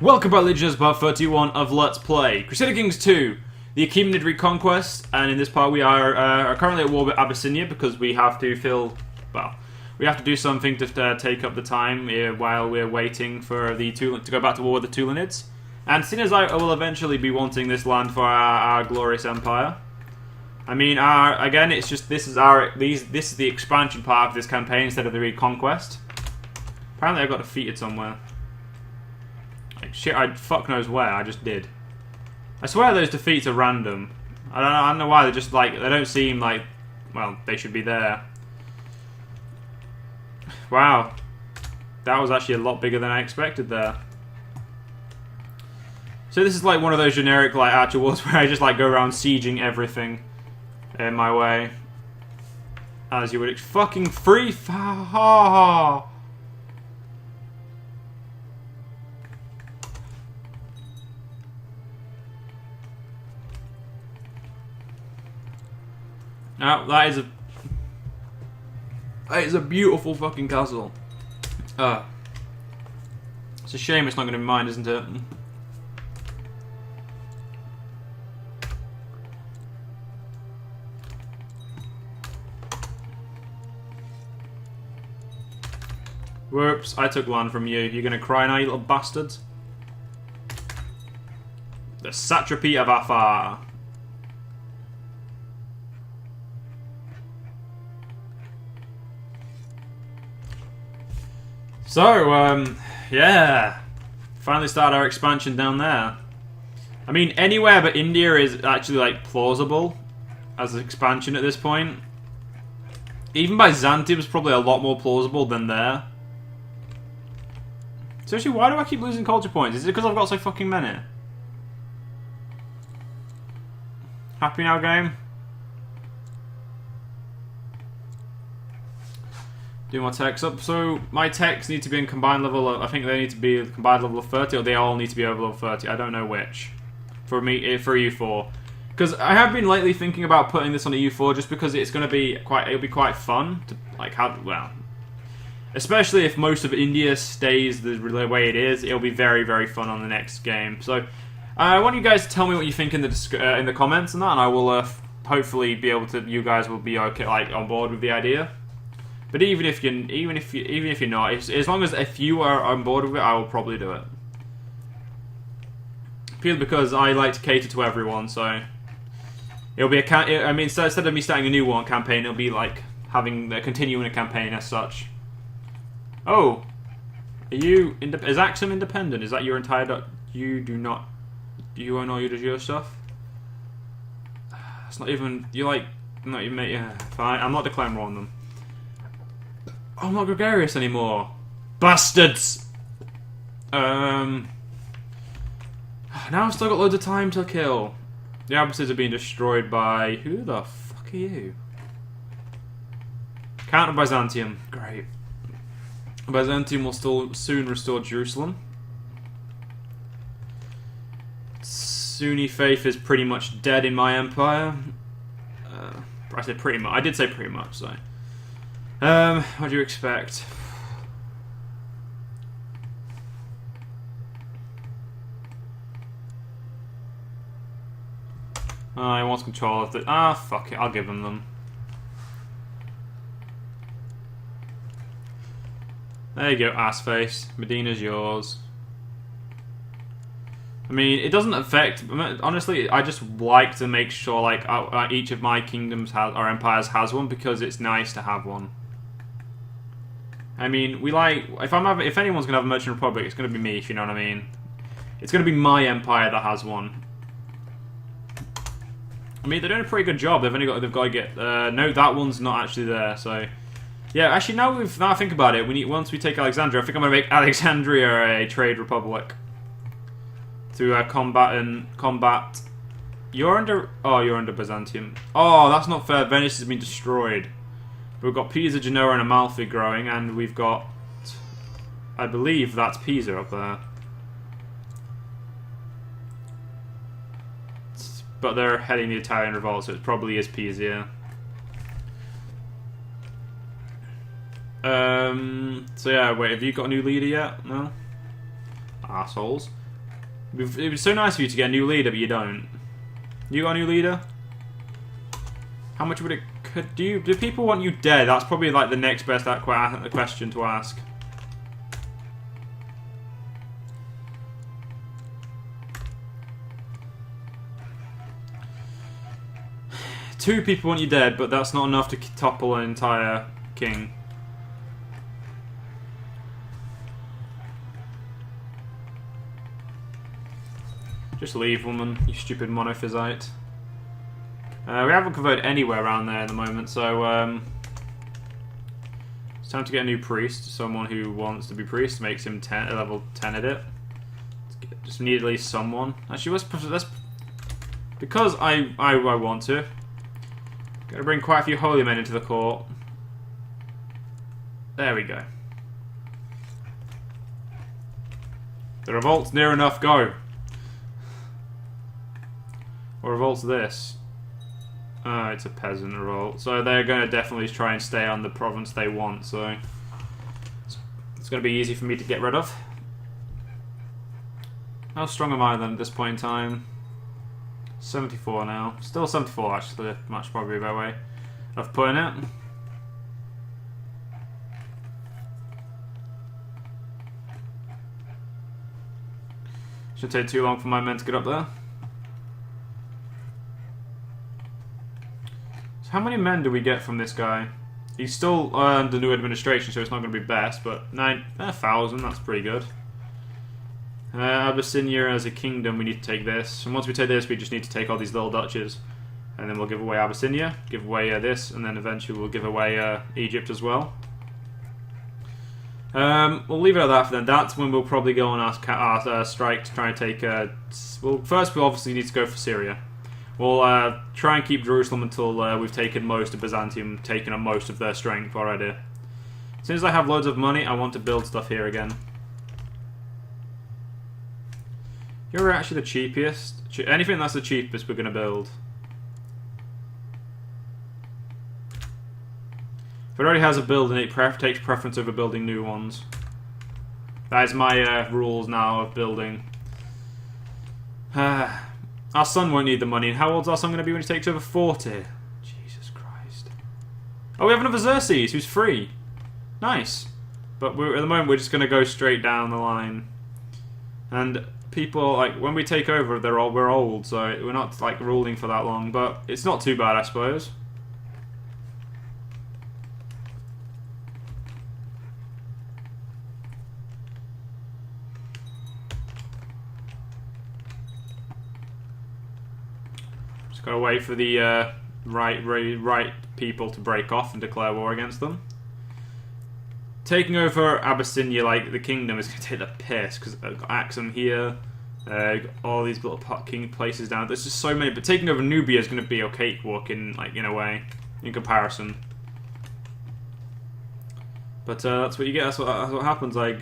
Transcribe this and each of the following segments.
Welcome back, Legionnaires, part 31 of Let's Play Crusader Kings 2, the Achaemenid Reconquest, and in this part we are currently at war with Abyssinia because we have to we have to do something to take up the time while we're waiting for the to go back to war with the Tulanids. And seeing as I will eventually be wanting this land for our glorious empire, I mean, again, it's just this is the expansion part of this campaign instead of the Reconquest. Apparently I got defeated somewhere. Like, shit, fuck knows where, I just did. I swear those defeats are random. I don't know why, they're just like, they don't seem like, well, they should be there. Wow. That was actually a lot bigger than I expected there. So this is like one of those generic like Archer wars where I just like go around sieging everything in my way. As you would fucking free ha. Now that is a beautiful fucking castle. It's a shame it's not going to be mine, isn't it? Whoops, I took land from you. You're going to cry now, you little bastards? The Satrapy of Afar. So, yeah. Finally started our expansion down there. I mean, anywhere but India is actually, like, plausible as an expansion at this point. Even Byzantium is probably a lot more plausible than there. Seriously, why do I keep losing culture points? Is it because I've got so fucking many? Happy now, game? Do my techs up. So my techs need to be in combined level of, I think they need to be combined level of 30, or they all need to be over level 30. I don't know which. For me, for U4. Because I have been lately thinking about putting this on a U4 just because it's going to be it'll be quite fun to like have, well, especially if most of India stays the way it is, it'll be very, very fun on the next game. So I want you guys to tell me what you think in the comments and that, and I will hopefully be able to. You guys will be okay, like on board with the idea. But even if you're not, as long as if you are on board with it, I will probably do it. Purely because I like to cater to everyone, so it'll be I mean, so instead of me starting a new one campaign, it'll be like continuing a campaign as such. Oh, are you? Is Axum independent? Is that your entire? You do not. Do you own all your stuff? It's not even. You like. Not even. Yeah, fine. I'm not declaring war on them. Oh, I'm not gregarious anymore. Bastards! Now I've still got loads of time to kill. The Abyssids are being destroyed by... Who the fuck are you? Count of Byzantium. Great. Byzantium will still soon restore Jerusalem. Sunni faith is pretty much dead in my empire. I said pretty much. I did say pretty much, so... what do you expect? Oh, he wants control of the... Ah, fuck it, I'll give him them. There you go, ass face. Medina's yours. I mean, it doesn't affect... Honestly, I just like to make sure, like, each of my kingdoms or empires has one because it's nice to have one. I mean, we like... If anyone's going to have a Merchant Republic, it's going to be me, if you know what I mean. It's going to be my empire that has one. I mean, they're doing a pretty good job. They've got to get... no, that one's not actually there, so... Yeah, actually, now I think about it, once we take Alexandria, I think I'm going to make Alexandria a trade republic. To combat... You're under Byzantium. Oh, that's not fair. Venice has been destroyed. We've got Pisa, Genoa, and Amalfi growing, and we've got... I believe that's Pisa up there. But they're heading the Italian revolt, so it probably is Pisa, yeah. So yeah, wait, have you got a new leader yet? No? Assholes. It was so nice of you to get a new leader, but you don't. You got a new leader? How much would it... Do people want you dead? That's probably like the next best question to ask. Two people want you dead, but that's not enough to topple an entire king. Just leave, woman, you stupid monophysite. We haven't converted anywhere around there at the moment, so it's time to get a new priest. Someone who wants to be priest, makes him level 10 at it. Just need at least someone. Actually, let's because I want to. Gotta bring quite a few holy men into the court. There we go. The revolt's near enough, go! Or revolt's this? It's a peasant revolt. So they're going to definitely try and stay on the province they want, so it's going to be easy for me to get rid of. How strong am I then at this point in time? 74 now. Still 74 actually, much probably a better way of putting it. Shouldn't take too long for my men to get up there. So how many men do we get from this guy? He's still under new administration, so it's not going to be best, but 9,000, that's pretty good. Abyssinia as a kingdom, we need to take this. And once we take this, we just need to take all these little duchies. And then we'll give away Abyssinia, give away this, and then eventually we'll give away Egypt as well. We'll leave it at that for then. That's when we'll probably go on our strike to try and take... well, first we obviously need to go for Syria. We'll try and keep Jerusalem until we've taken most of Byzantium, taken up most of their strength already. As soon as I have loads of money, I want to build stuff here again. You're actually the cheapest. Anything that's the cheapest, we're going to build. If it already has a build and it takes preference over building new ones. That is my rules now of building. Our son won't need the money. And how old's our son going to be when he takes over 40? Jesus Christ. Oh, we have another Xerxes who's free. Nice. But at the moment, we're just going to go straight down the line. And... people, like, when we take over, we're old, so we're not, like, ruling for that long, but it's not too bad, I suppose. Just gotta wait for the right people to break off and declare war against them. Taking over Abyssinia, like the kingdom, is going to take the piss because I've got Axum here, all these little king places down. There's just so many, but taking over Nubia is going to be a cakewalk in a way, in comparison. But that's what you get. That's what happens. I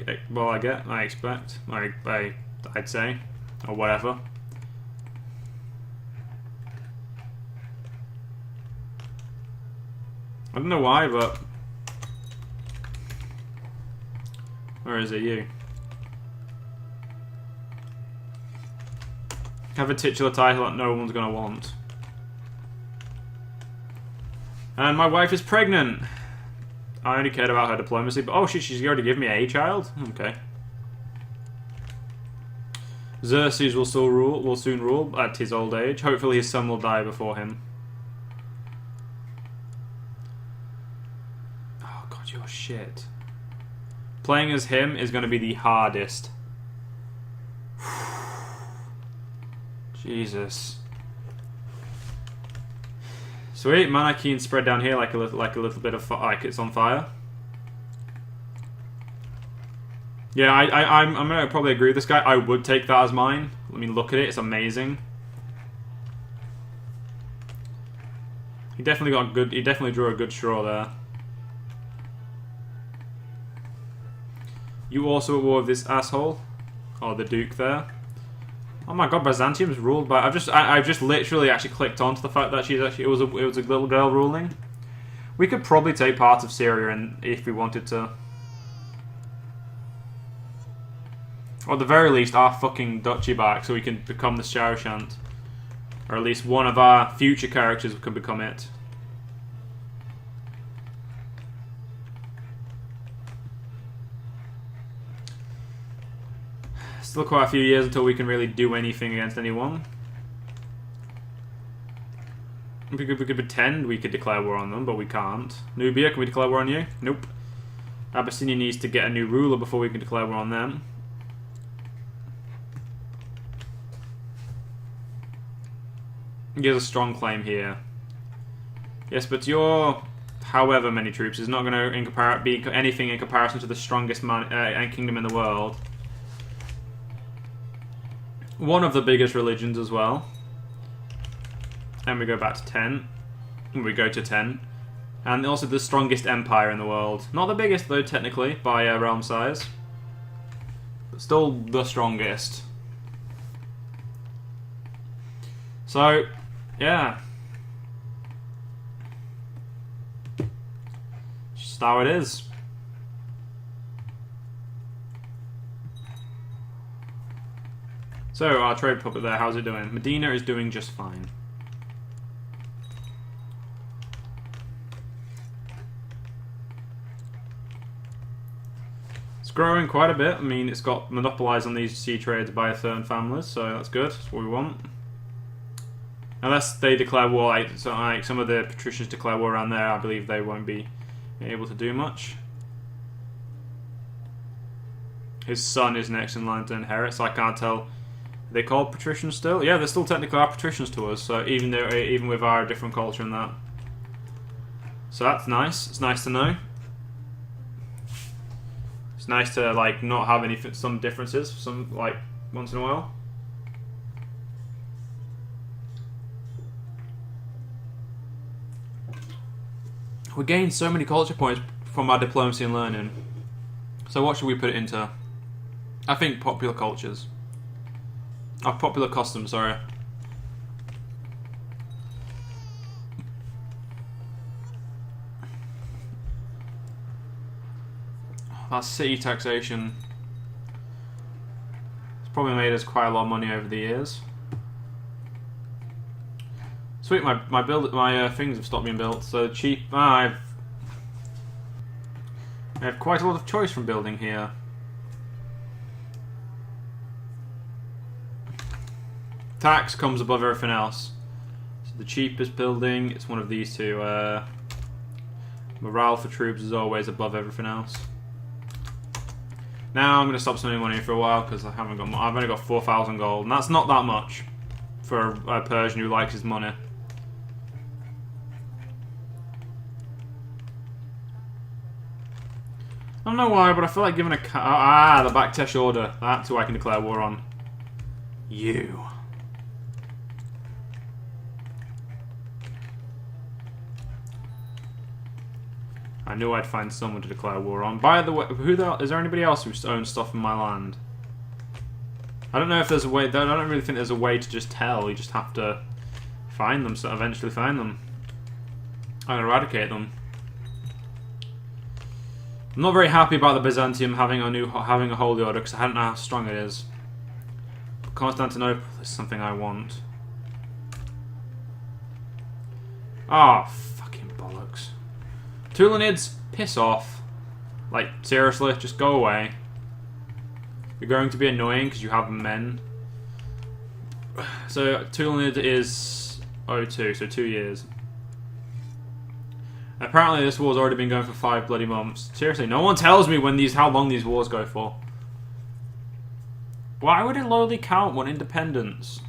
expect. I'd say, or whatever. I don't know why, but. Or is it you? Have a titular title that no one's gonna want. And my wife is pregnant. I only cared about her diplomacy, but oh shit, she's already given me a child? Okay. Xerxes will soon rule at his old age. Hopefully his son will die before him. Oh god, you're shit. Playing as him is going to be the hardest. Jesus. Sweet, monarchy and spread down here like a little bit of like it's on fire. Yeah, I'm gonna probably agree with this guy. I would take that as mine. I mean, look at it; it's amazing. He definitely got good. He definitely drew a good straw there. You also at war with this asshole, or the Duke there. Oh my god, Byzantium's ruled by. I've just literally actually clicked onto the fact that she's actually it was a little girl ruling. We could probably take part of Syria if we wanted to. Or at the very least, our fucking duchy back, so we can become the Shawshan't. Or at least one of our future characters can become it. Still quite a few years until we can really do anything against anyone. We could pretend we could declare war on them, but we can't. Nubia, can we declare war on you? Nope. Abyssinia needs to get a new ruler before we can declare war on them. He has a strong claim here. Yes, but your however many troops is not going to be anything in comparison to the strongest kingdom in the world. One of the biggest religions as well. And we go back to 10. And we go to 10. And also the strongest empire in the world. Not the biggest though, technically, by realm size. But still the strongest. So, yeah. Just how it is. So, our trade puppet there, how's it doing? Medina is doing just fine. It's growing quite a bit. I mean, it's got monopolised on these sea trades by certain families, so that's good. That's what we want. Unless they declare war, like some of the patricians declare war around there, I believe they won't be able to do much. His son is next in line to inherit, so I can't tell. Are they called patricians still? Yeah, they're still technically our patricians to us. So even with our different culture and that, so that's nice. It's nice to know. It's nice to like not have some differences, some like once in a while. We gained so many culture points from our diplomacy and learning. So what should we put it into? I think popular cultures. Popular customs, sorry. That city taxation. It's probably made us quite a lot of money over the years. Sweet, my things have stopped being built. So cheap. I have quite a lot of choice from building here. Tax comes above everything else. So the cheapest building, it's one of these two. Morale for troops is always above everything else. Now I'm going to stop spending money for a while because I've only got 4,000 gold, and that's not that much for a Persian who likes his money. I don't know why, but I feel like giving the Backtesh order. That's who I can declare war on. You. I knew I'd find someone to declare war on. By the way, is there anybody else who owns stuff in my land? I don't know if there's a way. I don't really think there's a way to just tell. You just have to find them. So eventually find them. And eradicate them. I'm not very happy about the Byzantium having a holy order because I don't know how strong it is. But Constantinople is something I want. Ah, oh, fucking bollocks. Tulanids, piss off. Like, seriously, just go away. You're going to be annoying because you have men. So, Tulanid is 02, so 2 years. Apparently this war's already been going for 5 bloody months. Seriously, no one tells me how long these wars go for. Why would it lowly count one independence?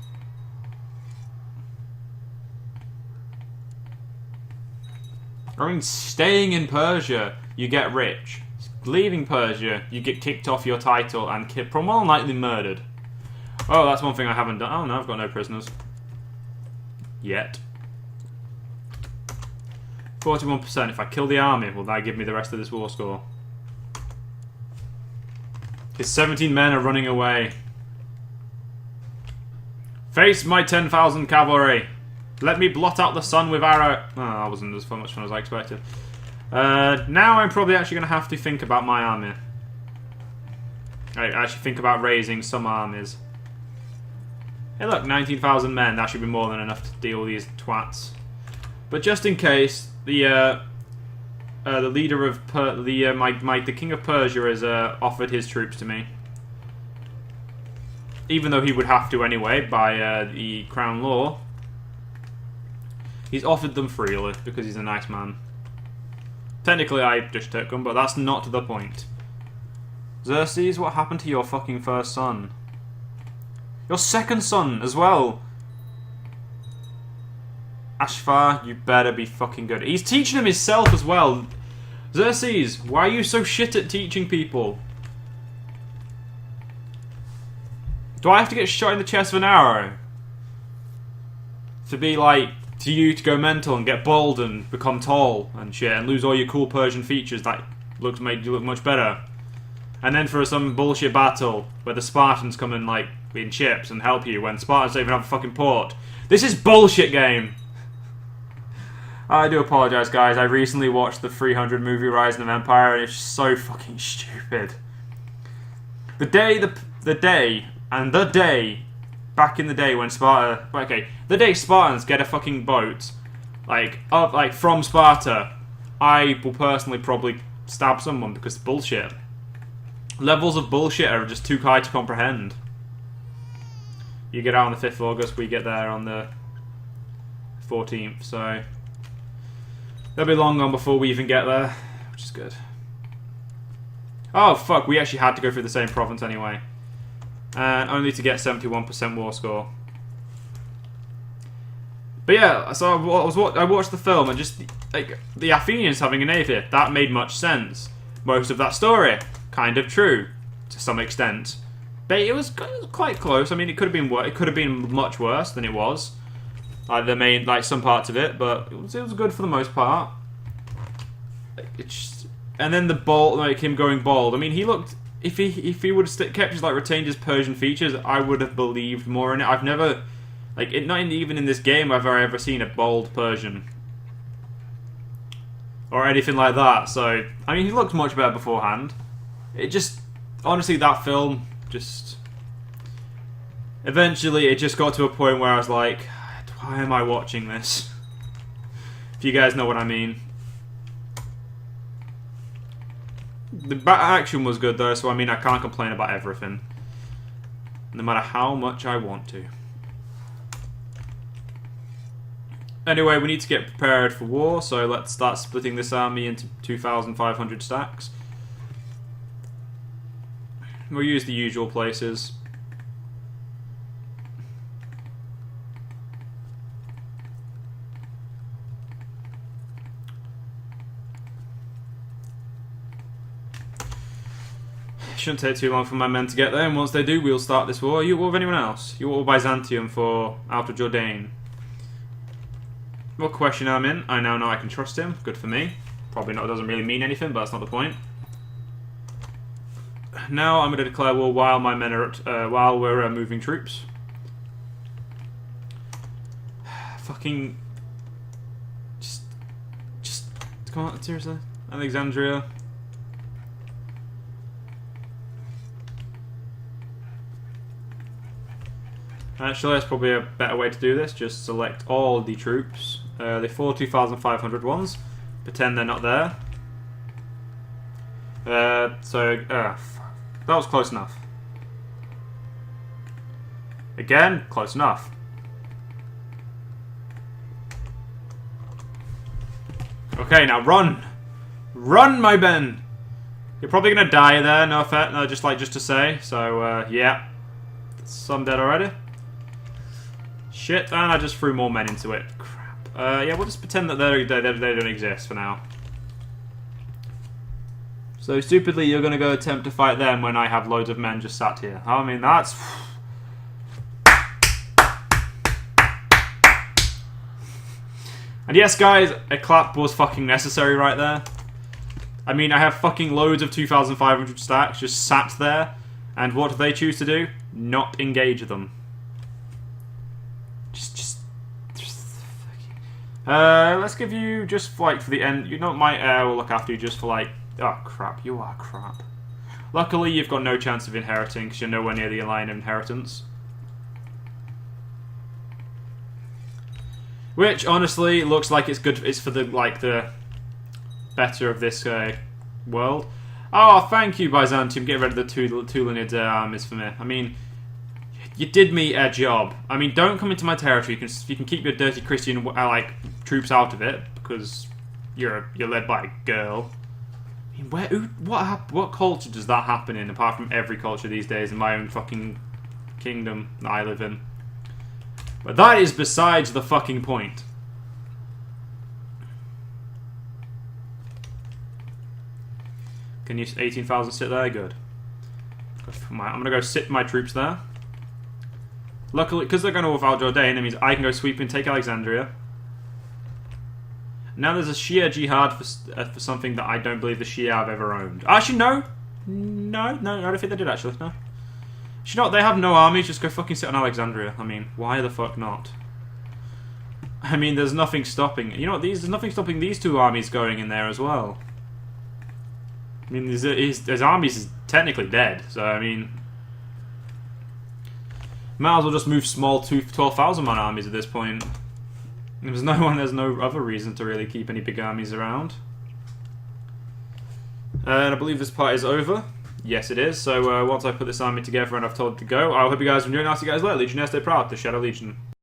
I mean, staying in Persia, you get rich. Leaving Persia, you get kicked off your title and more than likely murdered. Oh, that's one thing I haven't done. Oh no, I've got no prisoners. Yet. 41%. If I kill the army, will that give me the rest of this war score? His 17 men are running away. Face my 10,000 cavalry. Let me blot out the sun with arrow. Oh, that wasn't as much fun as I expected. Now I'm probably actually going to have to think about my army. I actually think about raising some armies. Hey look, 19,000 men. That should be more than enough to deal with these twats. But just in case, the leader of the king of Persia has offered his troops to me. Even though he would have to anyway by the crown law. He's offered them freely because he's a nice man. Technically, I just took them, but that's not the point. Xerxes, what happened to your fucking first son? Your second son as well. Ashfar, you better be fucking good. He's teaching him himself as well. Xerxes, why are you so shit at teaching people? Do I have to get shot in the chest with an arrow? To be like, to you to go mental and get bald and become tall and shit and lose all your cool Persian features that made you look much better. And then for some bullshit battle where the Spartans come in like in ships and help you when Spartans don't even have a fucking port. This is bullshit game. I do apologise, guys. I recently watched the 300 movie Rising of Empire and it's so fucking stupid. The day back in the day when Sparta, okay, the day Spartans get a fucking boat, from Sparta, I will personally probably stab someone because it's bullshit. Levels of bullshit are just too high to comprehend. You get out on the 5th of August, we get there on the 14th, so they'll be long gone before we even get there, which is good. Oh fuck, we actually had to go through the same province anyway. And only to get 71% war score. But yeah, so I watched the film and just like the Athenians having a navy, that made much sense. Most of that story, kind of true to some extent, but it was quite close. I mean, it could have been much worse than it was. Like some parts of it, but it was good for the most part. And then the bald, like him going bald. I mean, he looked. If he would have kept his retained his Persian features, I would have believed more in it. I've never, even in this game, have I ever seen a bald Persian or anything like that. So I mean, he looked much better beforehand. It just, honestly, that film just eventually it just got to a point where I was like, why am I watching this? If you guys know what I mean. The action was good though, so I mean I can't complain about everything. No matter how much I want to. Anyway, we need to get prepared for war, so let's start splitting this army into 2,500 stacks. We'll use the usual places. Shouldn't take too long for my men to get there, and once they do, we'll start this war. Are you at war with anyone else? You at war with Byzantium for out of Jordan. What question I'm in? I now know I can trust him. Good for me. Probably not. Doesn't really mean anything, but that's not the point. Now I'm going to declare war while my men are while we're moving troops. Fucking just come on, seriously, Alexandria. Actually, that's probably a better way to do this. Just select all the troops. The 2,500 ones. Pretend they're not there. That was close enough. Again, close enough. Okay, now run! Run, my men! You're probably gonna die there, no offense, no, just to say. So, yeah. Some dead already. Shit, and I just threw more men into it. Crap. Yeah, we'll just pretend that they don't exist for now. So stupidly, you're going to go attempt to fight them when I have loads of men just sat here. I mean, that's... And yes, guys, a clap was fucking necessary right there. I mean, I have fucking loads of 2,500 stacks just sat there. And what do they choose to do? Not engage them. Just Let's give you just like for the end. You know, my heir will look after you just for like. Oh crap! You are crap. Luckily, you've got no chance of inheriting because you're nowhere near the line of inheritance. Which honestly looks like it's good. It's for the the better of this world. Oh, thank you, Byzantium. Get rid of the two linear armies for me. I mean, you did me a job. I mean, don't come into my territory. You can keep your dirty Christian troops out of it because you're led by a girl. I mean, what culture does that happen in apart from every culture these days in my own fucking kingdom that I live in? But that is besides the fucking point. Can you 18,000 sit there? Good. I'm gonna go sit my troops there. Luckily, because they're going to Val Jordan, it means I can go sweep and take Alexandria. Now there's a Shia jihad for something that I don't believe the Shia have ever owned. Actually, no. No, I don't think they did, actually. No. Actually, not. They have no armies. Just go fucking sit on Alexandria. I mean, why the fuck not? I mean, there's nothing stopping... You know what? There's nothing stopping these two armies going in there as well. I mean, his armies is technically dead. So, I mean... Might as well just move small 12,000 man armies at this point. There's no other reason to really keep any big armies around. And I believe this part is over. Yes, it is. So once I put this army together and I've told it to go, I hope you guys enjoy. And I'll see you guys later. Legionnaires, stay proud. The Shadow Legion.